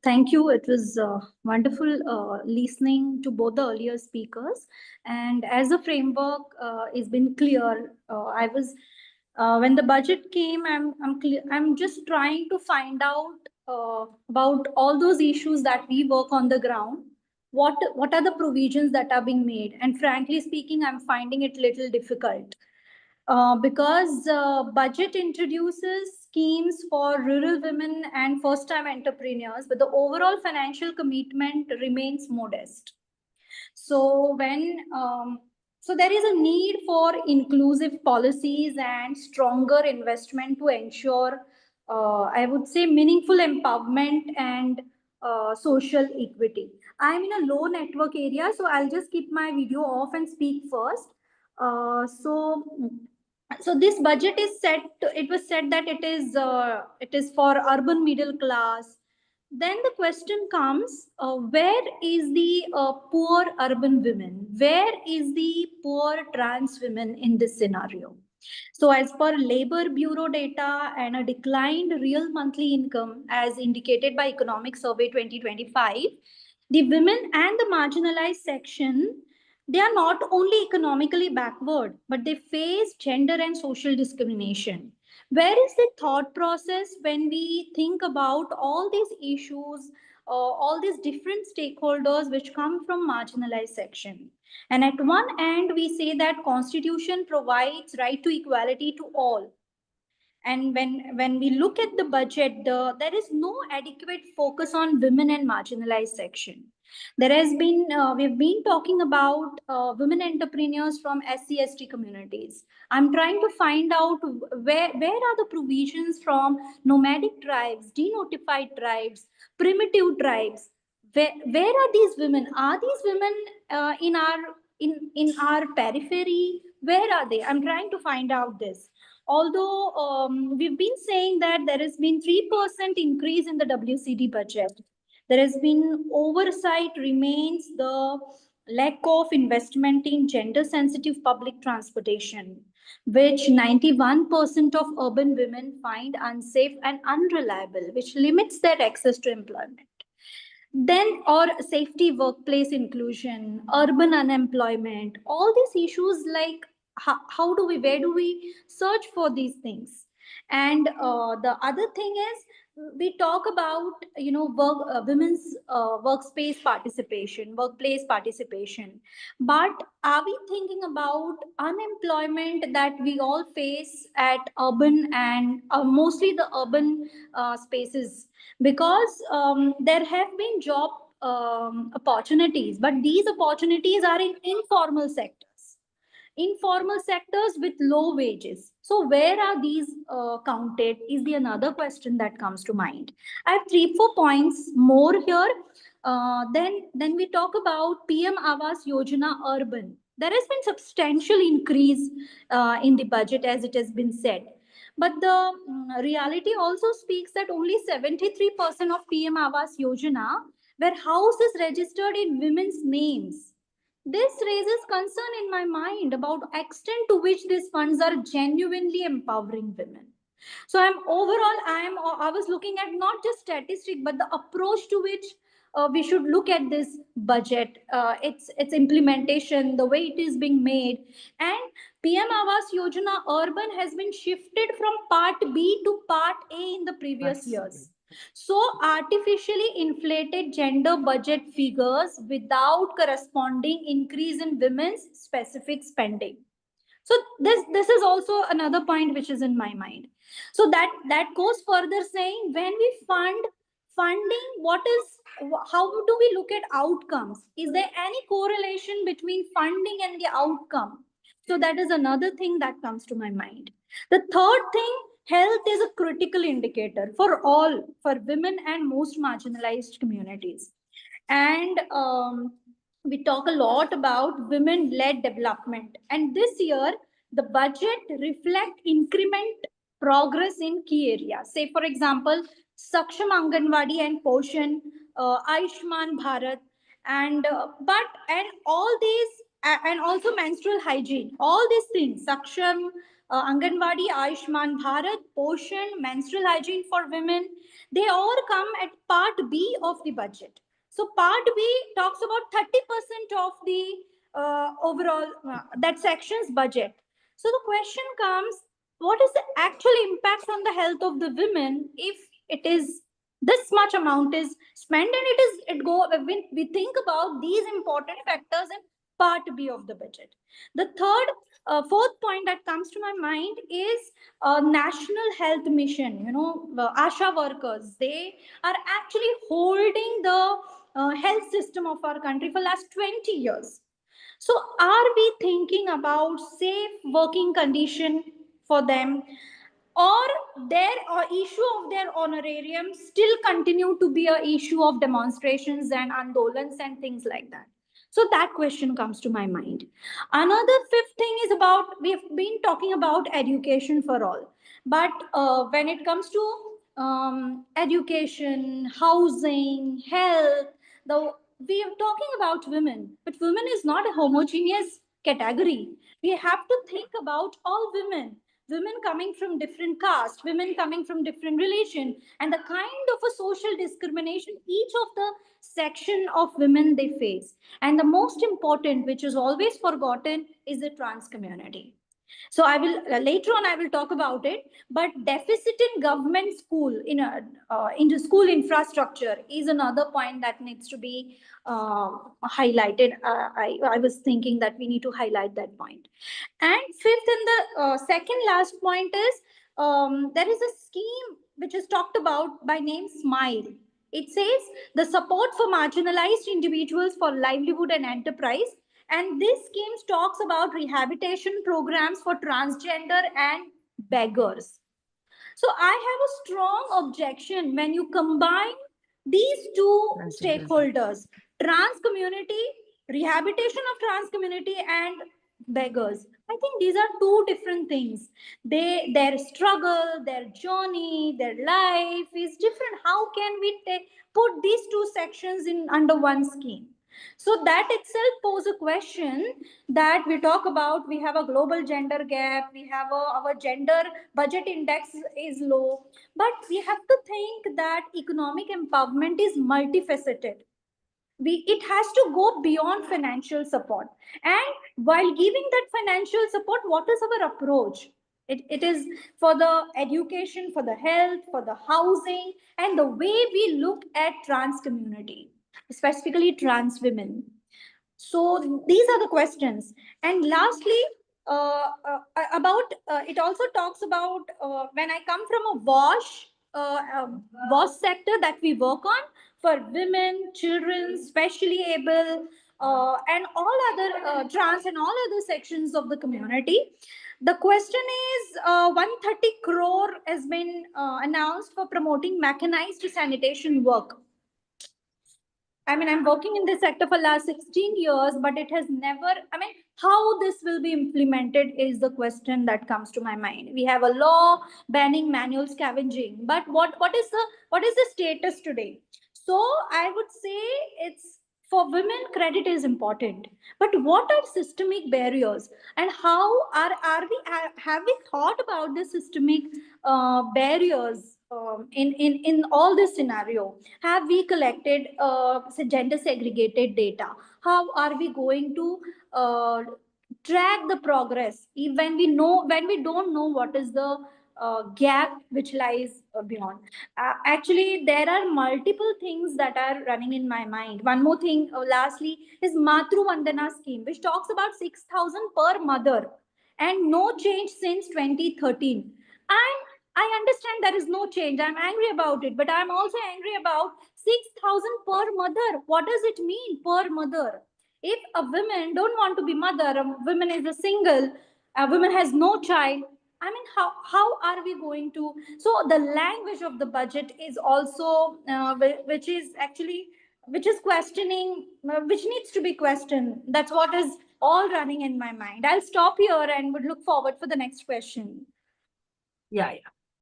Thank you. It was wonderful listening to both the earlier speakers. And as the framework has been clear, I was when the budget came, I'm just trying to find out about all those issues that we work on the ground. What are the provisions that are being made? And frankly speaking, I'm finding it little difficult because budget introduces schemes for rural women and first time entrepreneurs, but the overall financial commitment remains modest. So there is a need for inclusive policies and stronger investment to ensure, I would say, meaningful empowerment and social equity. I'm in a low network area, so I'll just keep my video off and speak first. So this budget is set it was said that it is for urban middle class. Then the question comes, where is the poor urban women, where is the poor trans women in this scenario? So as per labor bureau data and a declined real monthly income as indicated by economic survey 2025, the women and the marginalized section, they are not only economically backward, but they face gender and social discrimination. Where is the thought process when we think about all these issues, all these different stakeholders which come from marginalized section? And at one end, we say that Constitution provides right to equality to all, and when we look at the budget, there is no adequate focus on women and marginalized section. There has been we've been talking about women entrepreneurs from SC/ST communities. I'm trying to find out where are the provisions from nomadic tribes, denotified tribes, primitive tribes. Where are these women? Are these women in our periphery? Where are they? I'm trying to find out this. Although we've been saying that there has been 3% increase in the WCD budget, there has been oversight remains the lack of investment in gender sensitive public transportation, which 91% of urban women find unsafe and unreliable, which limits their access to employment. Then, or safety, workplace inclusion, urban unemployment, all these issues, like how do we, where do we search for these things? And the other thing is, we talk about, women's workspace participation, workplace participation, but are we thinking about unemployment that we all face at urban and mostly the urban spaces? Because there have been job opportunities, but these opportunities are in informal sectors with low wages. So where are these counted is the another question that comes to mind. I have 3-4 points more here. Then we talk about PM Awas Yojana Urban. There has been substantial increase in the budget, as it has been said. But the reality also speaks that only 73% of PM Awas Yojana were houses registered in women's names. This raises concern in my mind about extent to which these funds are genuinely empowering women. So I was looking at not just statistic, but the approach to which we should look at this budget, its implementation, the way it is being made. And PM Awas Yojana Urban has been shifted from Part B to Part A in the previous years. So artificially inflated gender budget figures without corresponding increase in women's specific spending. So this is also another point which is in my mind. So that goes further saying, when we funding, how do we look at outcomes? Is there any correlation between funding and the outcome? So that is another thing that comes to my mind. The third thing, health is a critical indicator for all, for women and most marginalized communities. And we talk a lot about women-led development. And this year, the budget reflect increment progress in key areas. Say, for example, Saksham Anganwadi and Poshan, Ayushman Bharat, and all these, and also menstrual hygiene. All these things, Saksham, Anganwadi, Ayushman Bharat, Poshan, menstrual hygiene for women, they all come at part B of the budget. So part B talks about 30% of the overall, that section's budget. So the question comes, what is the actual impact on the health of the women if it is this much amount is spent, and when we think about these important factors in part B of the budget. The fourth point that comes to my mind is national health mission. ASHA workers, they are actually holding the health system of our country for last 20 years. So are we thinking about safe working condition for them, or their issue of their honorarium still continue to be a issue of demonstrations and andolans and things like that? So that question comes to my mind. Another fifth thing is about, we've been talking about education for all, but when it comes to education, housing, health, the we are talking about women, but women is not a homogeneous category. We have to think about all women, women coming from different caste, women coming from different religion, and the kind of a social discrimination each of the section of women they face. And the most important, which is always forgotten, is the trans community. So I will later on I will talk about it. But deficit in government school into school infrastructure is another point that needs to be highlighted. I was thinking that we need to highlight that point. And fifth, and the second last point is, there is a scheme which is talked about by name Smile. It says the support for marginalized individuals for livelihood and enterprise. And this scheme talks about rehabilitation programs for transgender and beggars. So I have a strong objection when you combine these two stakeholders, trans community, rehabilitation of trans community, and beggars. I think these are two different things. Their struggle, their journey, their life is different. How can we put these two sections in under one scheme? So that itself poses a question that we talk about. We have a global gender gap. We have our gender budget index is low, but we have to think that economic empowerment is multifaceted. It has to go beyond financial support. And while giving that financial support, what is our approach? It is for the education, for the health, for the housing, and the way we look at trans community, specifically trans women. So these are the questions. And lastly, about it also talks about when I come from a WASH sector that we work on for women, children, specially able, and all other trans and all other sections of the community. The question is, 130 crore has been announced for promoting mechanized sanitation work. I mean, I'm working in this sector for last 16 years, but it has never, I mean, how this will be implemented is the question that comes to my mind. We have a law banning manual scavenging, but what is the status today? So I would say it's, for women, credit is important, but what are systemic barriers, and how have we thought about the systemic barriers in all this scenario? Have we collected gender segregated data? How are we going to track the progress when we don't know what is the gap which lies beyond? Actually, there are multiple things that are running in my mind. One more thing, lastly, is Matru Vandana scheme, which talks about 6,000 per mother, and no change since 2013. And I understand there is no change. I'm angry about it, but I'm also angry about 6,000 per mother. What does it mean per mother? If a woman don't want to be mother, a woman is a single, a woman has no child, I mean, how are we going to? So the language of the budget is also, which is questioning, which needs to be questioned. That's what is all running in my mind. I'll stop here and would look forward for the next question. Yeah.